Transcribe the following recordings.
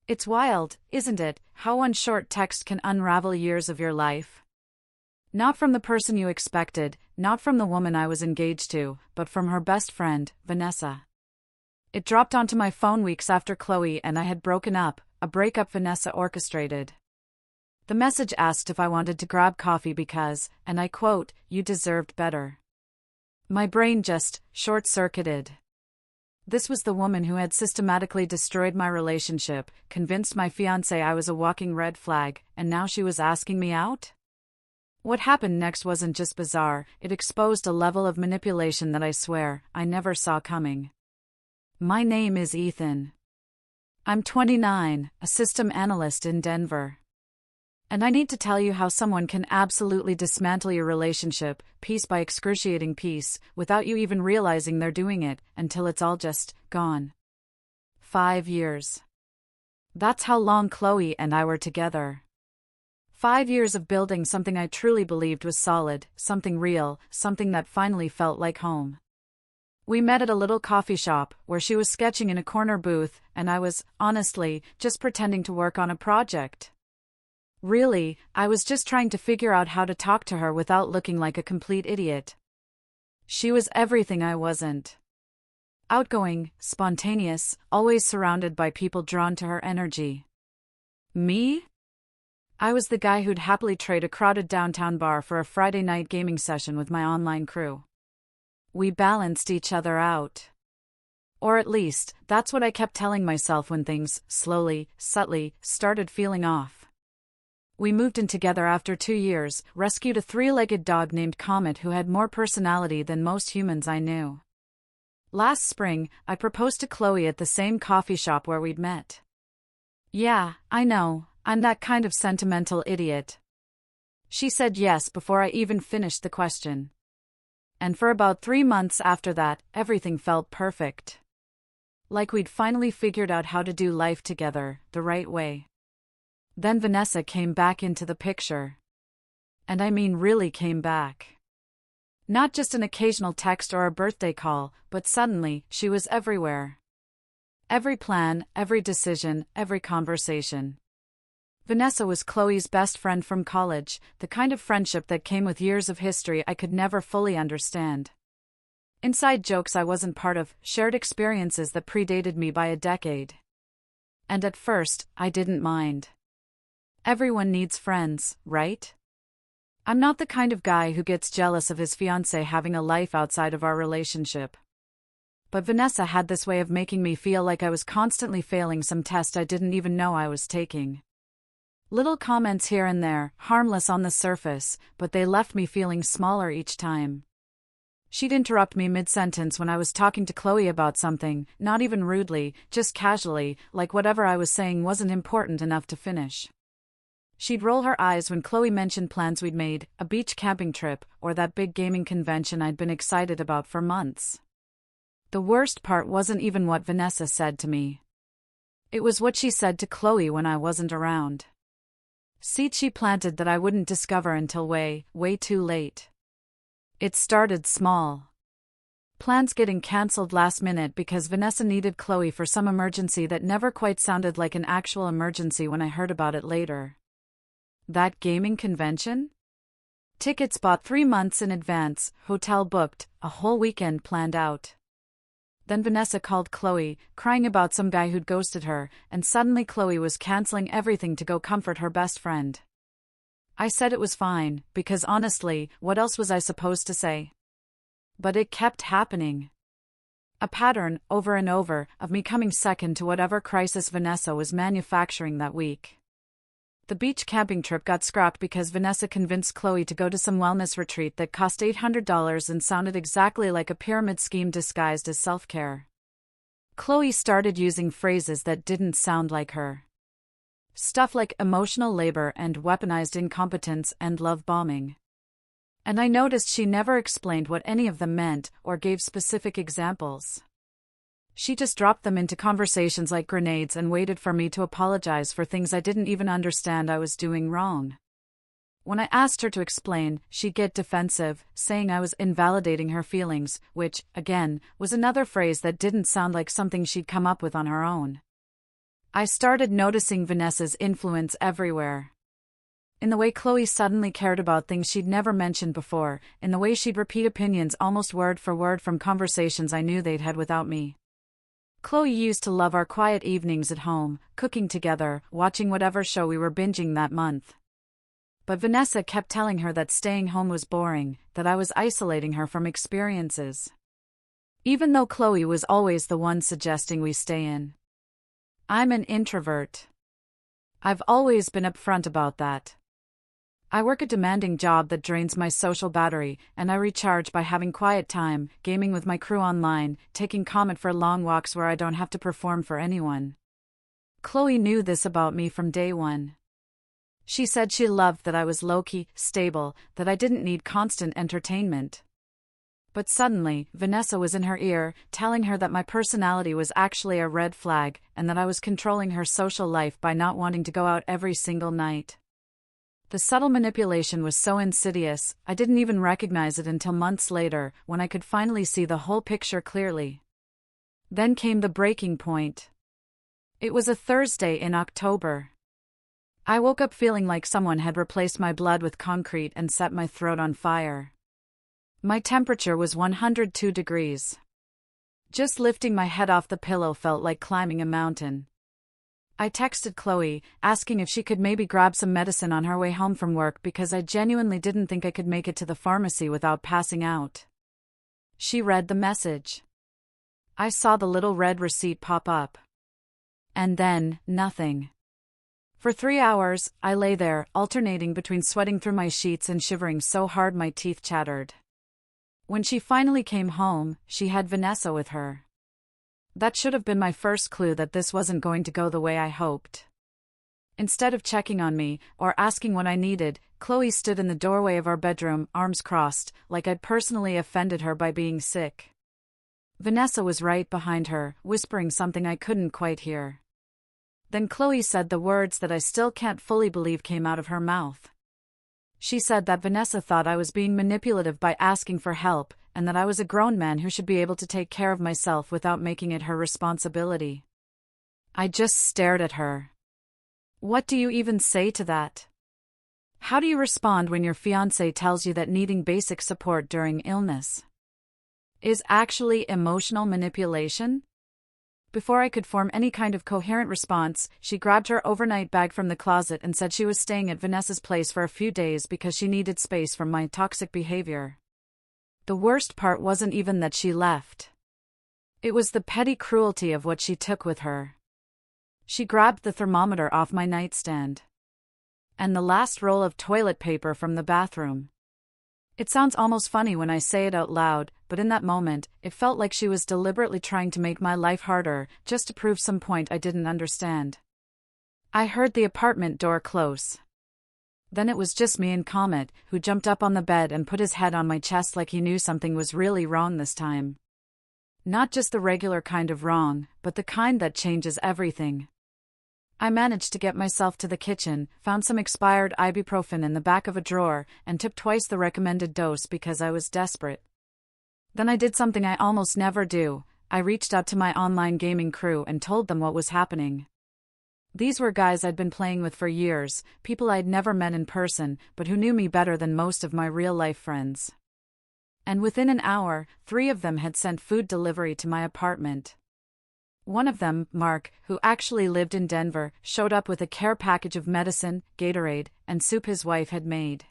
It's wild, isn't it, how one short text can unravel years of your life? Not from the person you expected, not from the woman I was engaged to, but from her best friend, Vanessa. It dropped onto my phone weeks after Chloe and I had broken up, a breakup Vanessa orchestrated. The message asked if I wanted to grab coffee because, and I quote, "you deserved better." My brain just short-circuited. This was the woman who had systematically destroyed my relationship, convinced my fiancé I was a walking red flag, and now she was asking me out? What happened next wasn't just bizarre, it exposed a level of manipulation that I swear I never saw coming. My name is Ethan. I'm 29, a system analyst in Denver. And I need to tell you how someone can absolutely dismantle your relationship, piece by excruciating piece, without you even realizing they're doing it, until it's all just gone. 5 years. That's how long Chloe and I were together. 5 years of building something I truly believed was solid, something real, something that finally felt like home. We met at a little coffee shop, where she was sketching in a corner booth, and I was, honestly, just pretending to work on a project. Really, I was just trying to figure out how to talk to her without looking like a complete idiot. She was everything I wasn't. Outgoing, spontaneous, always surrounded by people drawn to her energy. Me? I was the guy who'd happily trade a crowded downtown bar for a Friday night gaming session with my online crew. We balanced each other out. Or at least, that's what I kept telling myself when things, slowly, subtly, started feeling off. We moved in together after 2 years, rescued a 3-legged dog named Comet who had more personality than most humans I knew. Last spring, I proposed to Chloe at the same coffee shop where we'd met. Yeah, I know, I'm that kind of sentimental idiot. She said yes before I even finished the question. And for about 3 months after that, everything felt perfect. Like we'd finally figured out how to do life together, the right way. Then Vanessa came back into the picture. And I mean really came back. Not just an occasional text or a birthday call, but suddenly, she was everywhere. Every plan, every decision, every conversation. Vanessa was Chloe's best friend from college, the kind of friendship that came with years of history I could never fully understand. Inside jokes I wasn't part of, shared experiences that predated me by a decade. And at first, I didn't mind. Everyone needs friends, right? I'm not the kind of guy who gets jealous of his fiancée having a life outside of our relationship. But Vanessa had this way of making me feel like I was constantly failing some test I didn't even know I was taking. Little comments here and there, harmless on the surface, but they left me feeling smaller each time. She'd interrupt me mid-sentence when I was talking to Chloe about something, not even rudely, just casually, like whatever I was saying wasn't important enough to finish. She'd roll her eyes when Chloe mentioned plans we'd made, a beach camping trip, or that big gaming convention I'd been excited about for months. The worst part wasn't even what Vanessa said to me. It was what she said to Chloe when I wasn't around. Seeds she planted that I wouldn't discover until way too late. It started small. Plans getting cancelled last minute because Vanessa needed Chloe for some emergency that never quite sounded like an actual emergency when I heard about it later. That gaming convention? Tickets bought 3 months in advance, hotel booked, a whole weekend planned out. Then Vanessa called Chloe, crying about some guy who'd ghosted her, and suddenly Chloe was canceling everything to go comfort her best friend. I said it was fine, because honestly, what else was I supposed to say? But it kept happening. A pattern, over and over, of me coming second to whatever crisis Vanessa was manufacturing that week. The beach camping trip got scrapped because Vanessa convinced Chloe to go to some wellness retreat that cost $800 and sounded exactly like a pyramid scheme disguised as self-care. Chloe started using phrases that didn't sound like her. Stuff like emotional labor and weaponized incompetence and love bombing. And I noticed she never explained what any of them meant or gave specific examples. She just dropped them into conversations like grenades and waited for me to apologize for things I didn't even understand I was doing wrong. When I asked her to explain, she'd get defensive, saying I was invalidating her feelings, which, again, was another phrase that didn't sound like something she'd come up with on her own. I started noticing Vanessa's influence everywhere. In the way Chloe suddenly cared about things she'd never mentioned before, in the way she'd repeat opinions almost word for word from conversations I knew they'd had without me. Chloe used to love our quiet evenings at home, cooking together, watching whatever show we were binging that month. But Vanessa kept telling her that staying home was boring, that I was isolating her from experiences. Even though Chloe was always the one suggesting we stay in. I'm an introvert. I've always been upfront about that. I work a demanding job that drains my social battery, and I recharge by having quiet time, gaming with my crew online, taking Comet for long walks where I don't have to perform for anyone. Chloe knew this about me from day one. She said she loved that I was low-key, stable, that I didn't need constant entertainment. But suddenly, Vanessa was in her ear, telling her that my personality was actually a red flag, and that I was controlling her social life by not wanting to go out every single night. The subtle manipulation was so insidious, I didn't even recognize it until months later, when I could finally see the whole picture clearly. Then came the breaking point. It was a Thursday in October. I woke up feeling like someone had replaced my blood with concrete and set my throat on fire. My temperature was 102 degrees. Just lifting my head off the pillow felt like climbing a mountain. I texted Chloe, asking if she could maybe grab some medicine on her way home from work because I genuinely didn't think I could make it to the pharmacy without passing out. She read the message. I saw the little red receipt pop up. And then, nothing. For 3 hours, I lay there, alternating between sweating through my sheets and shivering so hard my teeth chattered. When she finally came home, she had Vanessa with her. That should have been my first clue that this wasn't going to go the way I hoped. Instead of checking on me, or asking what I needed, Chloe stood in the doorway of our bedroom, arms crossed, like I'd personally offended her by being sick. Vanessa was right behind her, whispering something I couldn't quite hear. Then Chloe said the words that I still can't fully believe came out of her mouth. She said that Vanessa thought I was being manipulative by asking for help, and that I was a grown man who should be able to take care of myself without making it her responsibility. I just stared at her. What do you even say to that? How do you respond when your fiancé tells you that needing basic support during illness is actually emotional manipulation? Before I could form any kind of coherent response, she grabbed her overnight bag from the closet and said she was staying at Vanessa's place for a few days because she needed space from my toxic behavior. The worst part wasn't even that she left. It was the petty cruelty of what she took with her. She grabbed the thermometer off my nightstand. And the last roll of toilet paper from the bathroom. It sounds almost funny when I say it out loud, but in that moment, it felt like she was deliberately trying to make my life harder, just to prove some point I didn't understand. I heard the apartment door close. Then it was just me and Comet, who jumped up on the bed and put his head on my chest like he knew something was really wrong this time. Not just the regular kind of wrong, but the kind that changes everything. I managed to get myself to the kitchen, found some expired ibuprofen in the back of a drawer, and took twice the recommended dose because I was desperate. Then I did something I almost never do. I reached out to my online gaming crew and told them what was happening. These were guys I'd been playing with for years, people I'd never met in person, but who knew me better than most of my real-life friends. And within an hour, 3 of them had sent food delivery to my apartment. One of them, Mark, who actually lived in Denver, showed up with a care package of medicine, Gatorade, and soup his wife had made.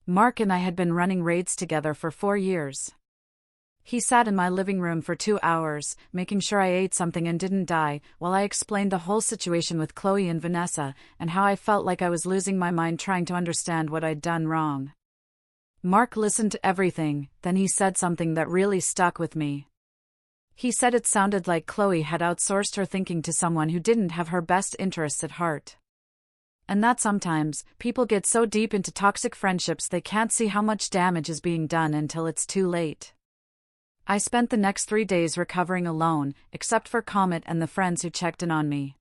Mark and I had been running raids together for 4 years. He sat in my living room for 2 hours, making sure I ate something and didn't die, while I explained the whole situation with Chloe and Vanessa, and how I felt like I was losing my mind trying to understand what I'd done wrong. Mark listened to everything, then he said something that really stuck with me. He said it sounded like Chloe had outsourced her thinking to someone who didn't have her best interests at heart. And that sometimes, people get so deep into toxic friendships they can't see how much damage is being done until it's too late. I spent the next 3 days recovering alone, except for Comet and the friends who checked in on me.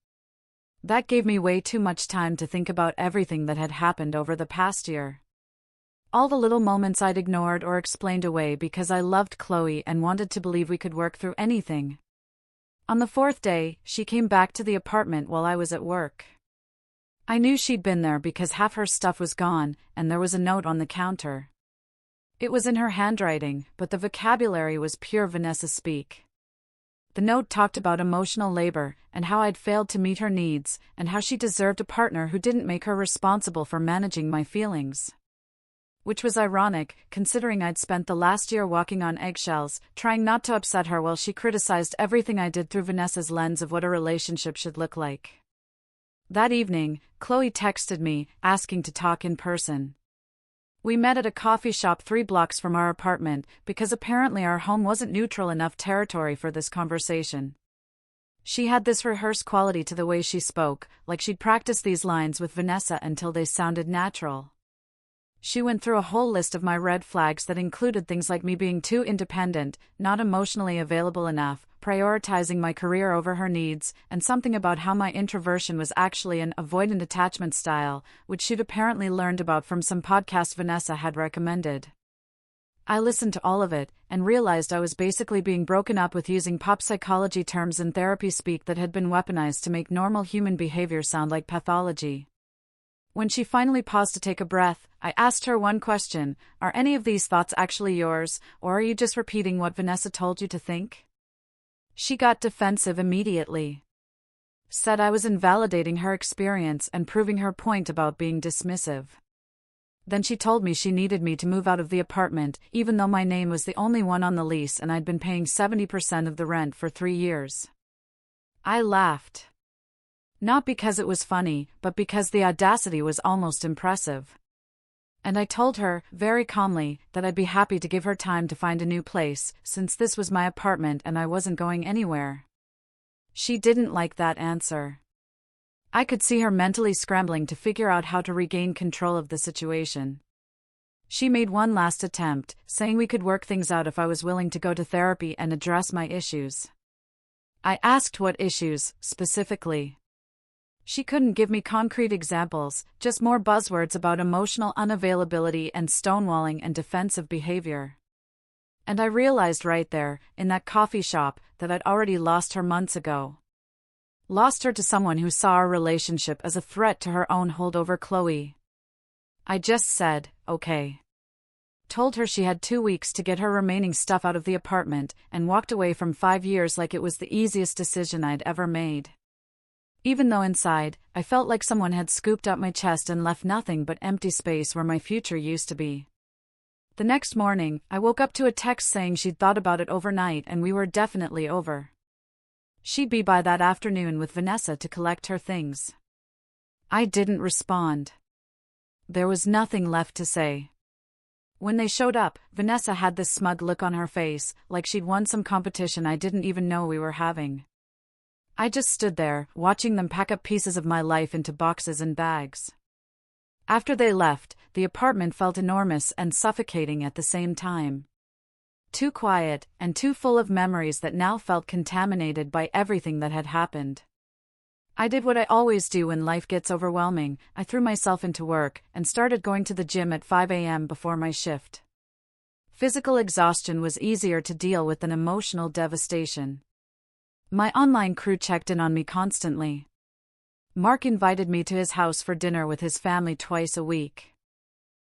That gave me way too much time to think about everything that had happened over the past year. All the little moments I'd ignored or explained away because I loved Chloe and wanted to believe we could work through anything. On the fourth day, she came back to the apartment while I was at work. I knew she'd been there because half her stuff was gone, and there was a note on the counter. It was in her handwriting, but the vocabulary was pure Vanessa speak. The note talked about emotional labor, and how I'd failed to meet her needs, and how she deserved a partner who didn't make her responsible for managing my feelings. Which was ironic, considering I'd spent the last year walking on eggshells, trying not to upset her while she criticized everything I did through Vanessa's lens of what a relationship should look like. That evening, Chloe texted me, asking to talk in person. We met at a coffee shop 3 blocks from our apartment, because apparently our home wasn't neutral enough territory for this conversation. She had this rehearsed quality to the way she spoke, like she'd practiced these lines with Vanessa until they sounded natural. She went through a whole list of my red flags that included things like me being too independent, not emotionally available enough, prioritizing my career over her needs, and something about how my introversion was actually an avoidant attachment style, which she'd apparently learned about from some podcast Vanessa had recommended. I listened to all of it, and realized I was basically being broken up with using pop psychology terms and therapy speak that had been weaponized to make normal human behavior sound like pathology. When she finally paused to take a breath, I asked her one question: are any of these thoughts actually yours, or are you just repeating what Vanessa told you to think? She got defensive immediately. Said I was invalidating her experience and proving her point about being dismissive. Then she told me she needed me to move out of the apartment, even though my name was the only one on the lease and I'd been paying 70% of the rent for 3 years. I laughed. Not because it was funny, but because the audacity was almost impressive. And I told her, very calmly, that I'd be happy to give her time to find a new place, since this was my apartment and I wasn't going anywhere. She didn't like that answer. I could see her mentally scrambling to figure out how to regain control of the situation. She made one last attempt, saying we could work things out if I was willing to go to therapy and address my issues. I asked what issues, specifically. She couldn't give me concrete examples, just more buzzwords about emotional unavailability and stonewalling and defensive behavior. And I realized right there, in that coffee shop, that I'd already lost her months ago. Lost her to someone who saw our relationship as a threat to her own hold over Chloe. I just said, okay. Told her she had 2 weeks to get her remaining stuff out of the apartment, and walked away from 5 years like it was the easiest decision I'd ever made. Even though inside, I felt like someone had scooped up my chest and left nothing but empty space where my future used to be. The next morning, I woke up to a text saying she'd thought about it overnight and we were definitely over. She'd be by that afternoon with Vanessa to collect her things. I didn't respond. There was nothing left to say. When they showed up, Vanessa had this smug look on her face, like she'd won some competition I didn't even know we were having. I just stood there, watching them pack up pieces of my life into boxes and bags. After they left, the apartment felt enormous and suffocating at the same time. Too quiet, and too full of memories that now felt contaminated by everything that had happened. I did what I always do when life gets overwhelming. I threw myself into work, and started going to the gym at 5 a.m. before my shift. Physical exhaustion was easier to deal with than emotional devastation. My online crew checked in on me constantly. Mark invited me to his house for dinner with his family twice a week.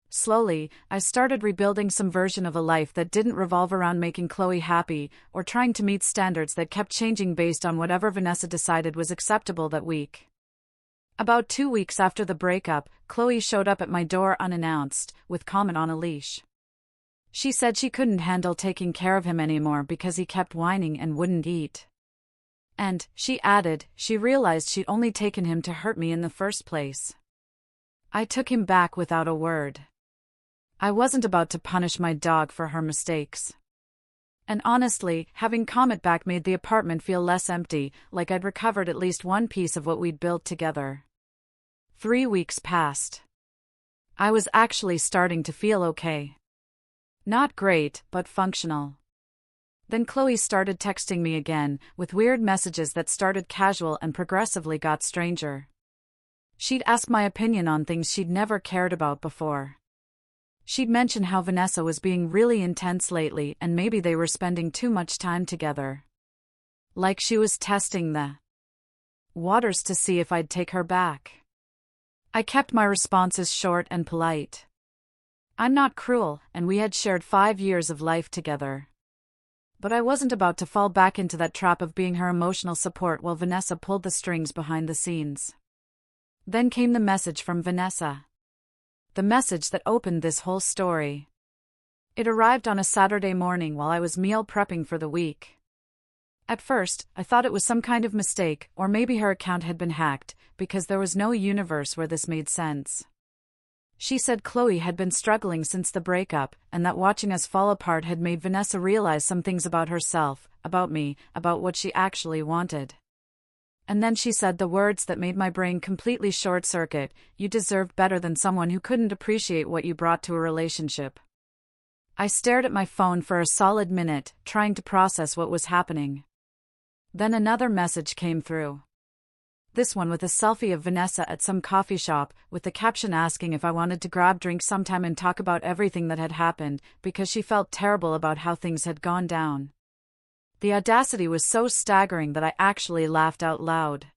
Slowly, I started rebuilding some version of a life that didn't revolve around making Chloe happy, or trying to meet standards that kept changing based on whatever Vanessa decided was acceptable that week. About 2 weeks after the breakup, Chloe showed up at my door unannounced, with Comet on a leash. She said she couldn't handle taking care of him anymore because he kept whining and wouldn't eat. And, she added, she realized she'd only taken him to hurt me in the first place. I took him back without a word. I wasn't about to punish my dog for her mistakes. And honestly, having Comet back made the apartment feel less empty, like I'd recovered at least one piece of what we'd built together. 3 weeks passed. I was actually starting to feel okay. Not great, but functional. Then Chloe started texting me again, with weird messages that started casual and progressively got stranger. She'd ask my opinion on things she'd never cared about before. She'd mention how Vanessa was being really intense lately and maybe they were spending too much time together. Like she was testing the waters to see if I'd take her back. I kept my responses short and polite. I'm not cruel, and we had shared 5 years of life together. But I wasn't about to fall back into that trap of being her emotional support while Vanessa pulled the strings behind the scenes. Then came the message from Vanessa. The message that opened this whole story. It arrived on a Saturday morning while I was meal prepping for the week. At first, I thought it was some kind of mistake, or maybe her account had been hacked, because there was no universe where this made sense. She said Chloe had been struggling since the breakup, and that watching us fall apart had made Vanessa realize some things about herself, about me, about what she actually wanted. And then she said the words that made my brain completely short-circuit: "You deserved better than someone who couldn't appreciate what you brought to a relationship." I stared at my phone for a solid minute, trying to process what was happening. Then another message came through. This one with a selfie of Vanessa at some coffee shop, with the caption asking if I wanted to grab drinks sometime and talk about everything that had happened, because she felt terrible about how things had gone down. The audacity was so staggering that I actually laughed out loud.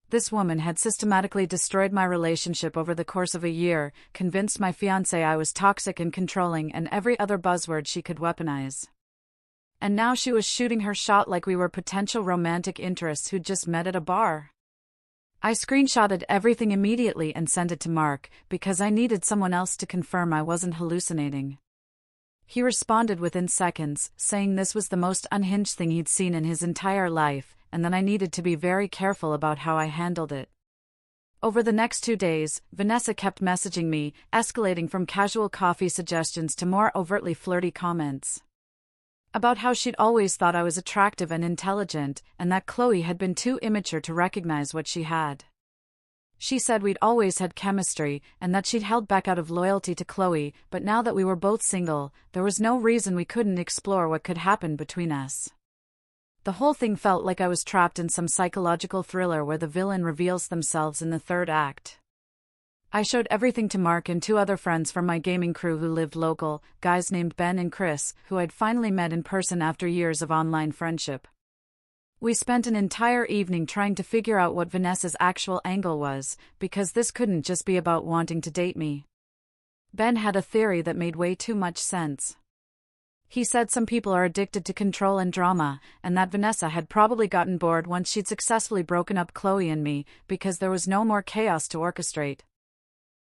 This woman had systematically destroyed my relationship over the course of a year, convinced my fiancé I was toxic and controlling, and every other buzzword she could weaponize. And now she was shooting her shot like we were potential romantic interests who'd just met at a bar. I screenshotted everything immediately and sent it to Mark, because I needed someone else to confirm I wasn't hallucinating. He responded within seconds, saying this was the most unhinged thing he'd seen in his entire life, and that I needed to be very careful about how I handled it. Over the next 2 days, Vanessa kept messaging me, escalating from casual coffee suggestions to more overtly flirty comments. About how she'd always thought I was attractive and intelligent, and that Chloe had been too immature to recognize what she had. She said we'd always had chemistry, and that she'd held back out of loyalty to Chloe, but now that we were both single, there was no reason we couldn't explore what could happen between us. The whole thing felt like I was trapped in some psychological thriller where the villain reveals themselves in the third act. I showed everything to Mark and 2 other friends from my gaming crew who lived local, guys named Ben and Chris, who I'd finally met in person after years of online friendship. We spent an entire evening trying to figure out what Vanessa's actual angle was, because this couldn't just be about wanting to date me. Ben had a theory that made way too much sense. He said some people are addicted to control and drama, and that Vanessa had probably gotten bored once she'd successfully broken up Chloe and me, because there was no more chaos to orchestrate.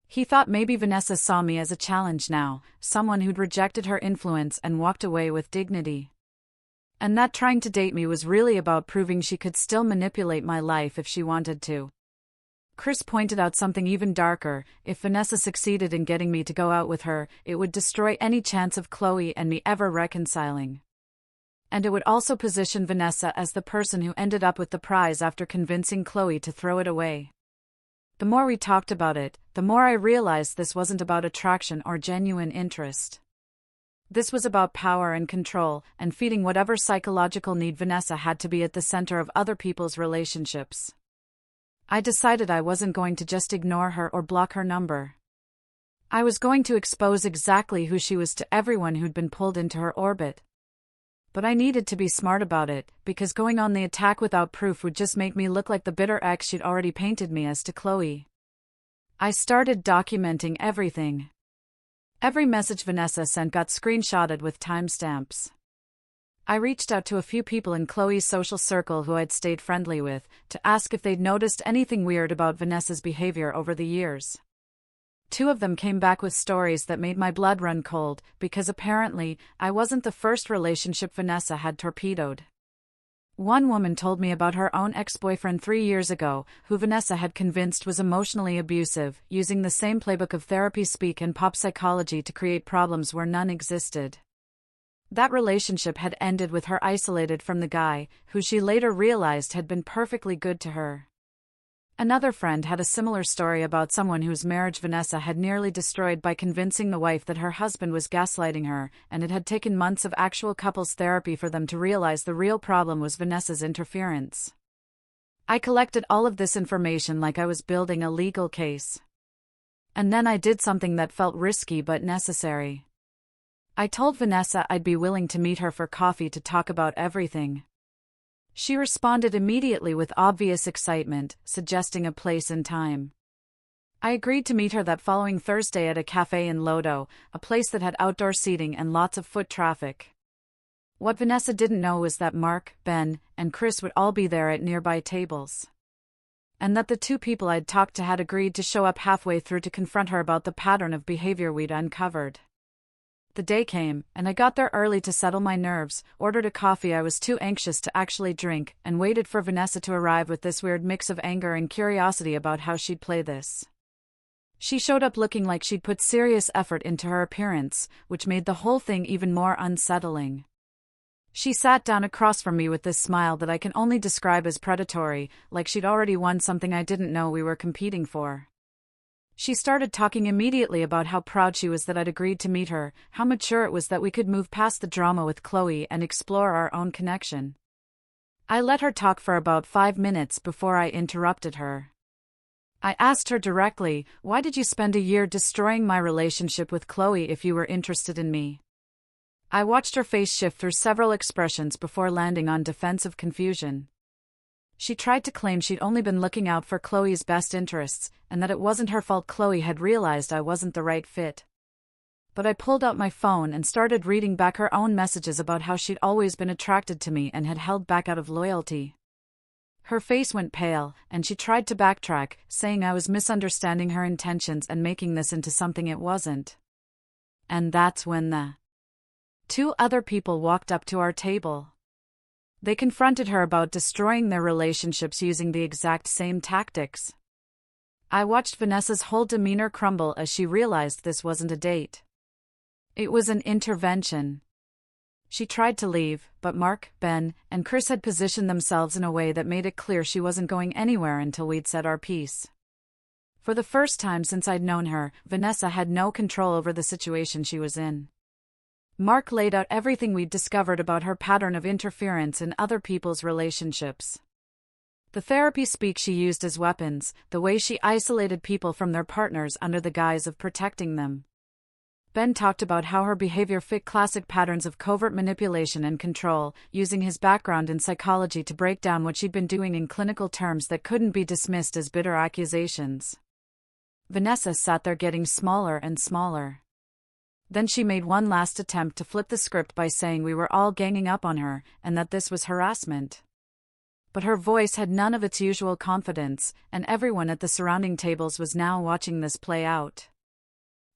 He thought maybe Vanessa saw me as a challenge now, someone who'd rejected her influence and walked away with dignity. And that trying to date me was really about proving she could still manipulate my life if she wanted to. Chris pointed out something even darker: if Vanessa succeeded in getting me to go out with her, it would destroy any chance of Chloe and me ever reconciling. And it would also position Vanessa as the person who ended up with the prize after convincing Chloe to throw it away. The more we talked about it, the more I realized this wasn't about attraction or genuine interest. This was about power and control, and feeding whatever psychological need Vanessa had to be at the center of other people's relationships. I decided I wasn't going to just ignore her or block her number. I was going to expose exactly who she was to everyone who'd been pulled into her orbit. But I needed to be smart about it, because going on the attack without proof would just make me look like the bitter ex she'd already painted me as to Chloe. I started documenting everything. Every message Vanessa sent got screenshotted with timestamps. I reached out to a few people in Chloe's social circle who I'd stayed friendly with, to ask if they'd noticed anything weird about Vanessa's behavior over the years. 2 of them came back with stories that made my blood run cold, because apparently, I wasn't the first relationship Vanessa had torpedoed. One woman told me about her own ex-boyfriend 3 years ago, who Vanessa had convinced was emotionally abusive, using the same playbook of therapy speak and pop psychology to create problems where none existed. That relationship had ended with her isolated from the guy, who she later realized had been perfectly good to her. Another friend had a similar story about someone whose marriage Vanessa had nearly destroyed by convincing the wife that her husband was gaslighting her, and it had taken months of actual couples therapy for them to realize the real problem was Vanessa's interference. I collected all of this information like I was building a legal case. And then I did something that felt risky but necessary. I told Vanessa I'd be willing to meet her for coffee to talk about everything. She responded immediately with obvious excitement, suggesting a place and time. I agreed to meet her that following Thursday at a cafe in Lodo, a place that had outdoor seating and lots of foot traffic. What Vanessa didn't know was that Mark, Ben, and Chris would all be there at nearby tables. And that the two people I'd talked to had agreed to show up halfway through to confront her about the pattern of behavior we'd uncovered. The day came, and I got there early to settle my nerves, ordered a coffee I was too anxious to actually drink, and waited for Vanessa to arrive with this weird mix of anger and curiosity about how she'd play this. She showed up looking like she'd put serious effort into her appearance, which made the whole thing even more unsettling. She sat down across from me with this smile that I can only describe as predatory, like she'd already won something I didn't know we were competing for. She started talking immediately about how proud she was that I'd agreed to meet her, how mature it was that we could move past the drama with Chloe and explore our own connection. I let her talk for about 5 minutes before I interrupted her. I asked her directly, "Why did you spend a year destroying my relationship with Chloe if you were interested in me?" I watched her face shift through several expressions before landing on defensive confusion. She tried to claim she'd only been looking out for Chloe's best interests, and that it wasn't her fault Chloe had realized I wasn't the right fit. But I pulled out my phone and started reading back her own messages about how she'd always been attracted to me and had held back out of loyalty. Her face went pale, and she tried to backtrack, saying I was misunderstanding her intentions and making this into something it wasn't. And that's when the 2 other people walked up to our table. They confronted her about destroying their relationships using the exact same tactics. I watched Vanessa's whole demeanor crumble as she realized this wasn't a date. It was an intervention. She tried to leave, but Mark, Ben, and Chris had positioned themselves in a way that made it clear she wasn't going anywhere until we'd said our piece. For the first time since I'd known her, Vanessa had no control over the situation she was in. Mark laid out everything we'd discovered about her pattern of interference in other people's relationships. The therapy speak she used as weapons, the way she isolated people from their partners under the guise of protecting them. Ben talked about how her behavior fit classic patterns of covert manipulation and control, using his background in psychology to break down what she'd been doing in clinical terms that couldn't be dismissed as bitter accusations. Vanessa sat there getting smaller and smaller. Then she made one last attempt to flip the script by saying we were all ganging up on her, and that this was harassment. But her voice had none of its usual confidence, and everyone at the surrounding tables was now watching this play out.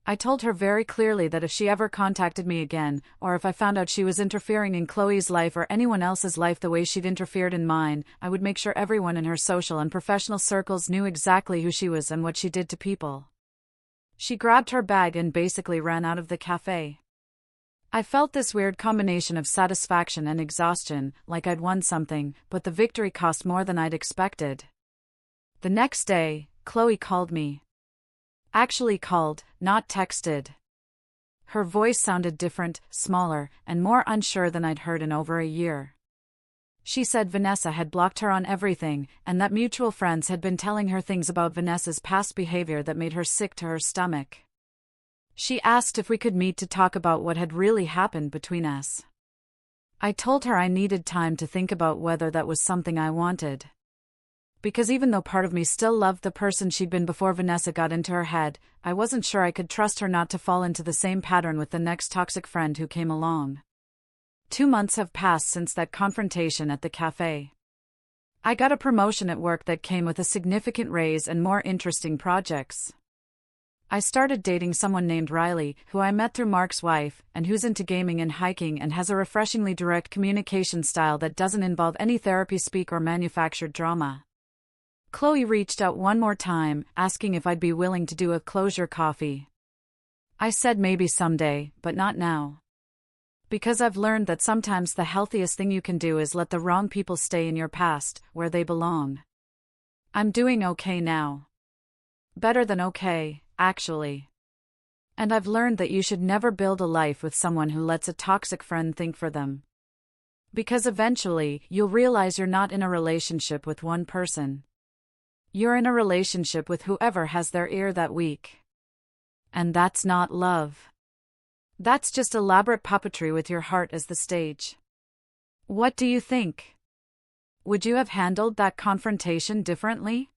I told her very clearly that if she ever contacted me again, or if I found out she was interfering in Chloe's life or anyone else's life the way she'd interfered in mine, I would make sure everyone in her social and professional circles knew exactly who she was and what she did to people. She grabbed her bag and basically ran out of the cafe. I felt this weird combination of satisfaction and exhaustion, like I'd won something, but the victory cost more than I'd expected. The next day, Chloe called me. Actually called, not texted. Her voice sounded different, smaller, and more unsure than I'd heard in over a year. She said Vanessa had blocked her on everything, and that mutual friends had been telling her things about Vanessa's past behavior that made her sick to her stomach. She asked if we could meet to talk about what had really happened between us. I told her I needed time to think about whether that was something I wanted. Because even though part of me still loved the person she'd been before Vanessa got into her head, I wasn't sure I could trust her not to fall into the same pattern with the next toxic friend who came along. 2 months have passed since that confrontation at the cafe. I got a promotion at work that came with a significant raise and more interesting projects. I started dating someone named Riley, who I met through Mark's wife, and who's into gaming and hiking and has a refreshingly direct communication style that doesn't involve any therapy speak or manufactured drama. Chloe reached out one more time, asking if I'd be willing to do a closure coffee. I said maybe someday, but not now. Because I've learned that sometimes the healthiest thing you can do is let the wrong people stay in your past, where they belong. I'm doing okay now. Better than okay, actually. And I've learned that you should never build a life with someone who lets a toxic friend think for them. Because eventually, you'll realize you're not in a relationship with one person. You're in a relationship with whoever has their ear that week. And that's not love. That's just elaborate puppetry with your heart as the stage. What do you think? Would you have handled that confrontation differently?